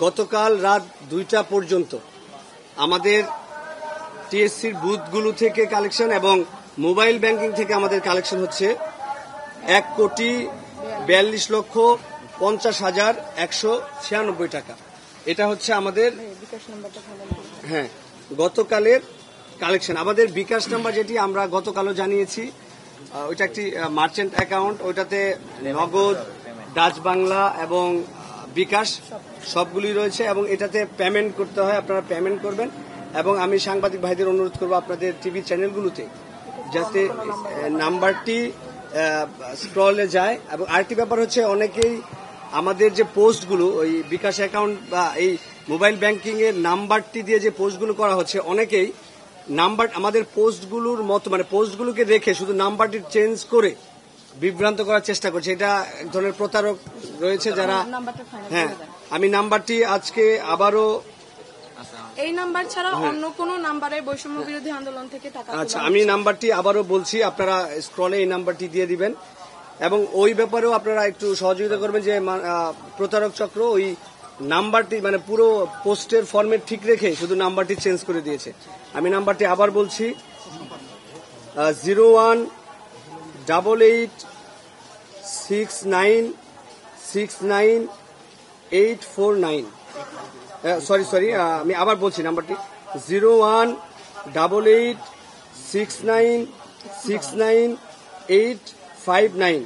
গতকাল রাত 2টা পর্যন্ত আমাদের টিএসসির বুথগুলো থেকে কালেকশন এবং মোবাইল ব্যাংকিং থেকে আমাদের কালেকশন হচ্ছে 1,42,50,196 টাকা। এটা হচ্ছে আমাদের গতকালের কালেকশন। আমাদের বিকাশ নাম্বার যেটি আমরা গতকালও জানিয়েছি, ওইটা একটি মার্চেন্ট অ্যাকাউন্ট, ওইটাতে নগদ, ডাচ বাংলা এবং বিকাশ সবগুলি রয়েছে এবং এটাতে পেমেন্ট করতে হয়, আপনারা পেমেন্ট করবেন। এবং আমি সাংবাদিক ভাইদের অনুরোধ করবো আপনাদের টিভি চ্যানেলগুলোতে যাতে নাম্বারটি স্ক্রলে যায়। এবং আরেকটি ব্যাপার হচ্ছে, অনেকেই আমাদের যে পোস্টগুলো ওই বিকাশ অ্যাকাউন্ট বা এই মোবাইল ব্যাংকিং এর নাম্বারটি দিয়ে যে পোস্টগুলো করা হচ্ছে, অনেকেই নাম্বার আমাদের পোস্টগুলোর মতো মানে পোস্টগুলোকে রেখে শুধু নাম্বারটি চেঞ্জ করে বিভ্রান্ত করার চেষ্টা করছে। এটা এক ধরনের প্রতারক রয়েছে যারা। আমি নাম্বারটি আজকে আবারও, এই নাম্বার ছাড়া অন্য কোন নাম্বারে বৈষম্য বিরোধী আন্দোলন থেকে টাকা, আচ্ছা আমি নাম্বারটি আবারও বলছি, আপনারা স্ক্রলে এই নাম্বারটি দিয়ে দিবেন এবং ওই ব্যাপারেও আপনারা একটু সহযোগিতা করবেন যে প্রতারক চক্র ওই নাম্বারটি মানে পুরো পোস্টের ফরম্যাট ঠিক রেখে শুধু নাম্বারটি চেঞ্জ করে দিয়েছে। আমি নাম্বারটি আবার বলছি, 01886969,849। সরি আমি আবার বলছি নাম্বারটি 01886969,859।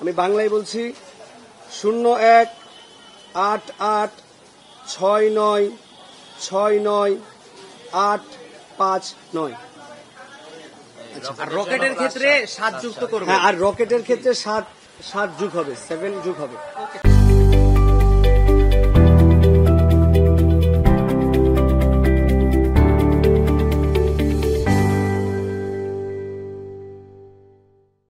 আমি বাংলায় বলছি 01886969,859। আর রকেটের ক্ষেত্রে 7 যুক্ত করবে। আর রকেটের ক্ষেত্রে 7 যুগ হবে, 7 যুগ হবে।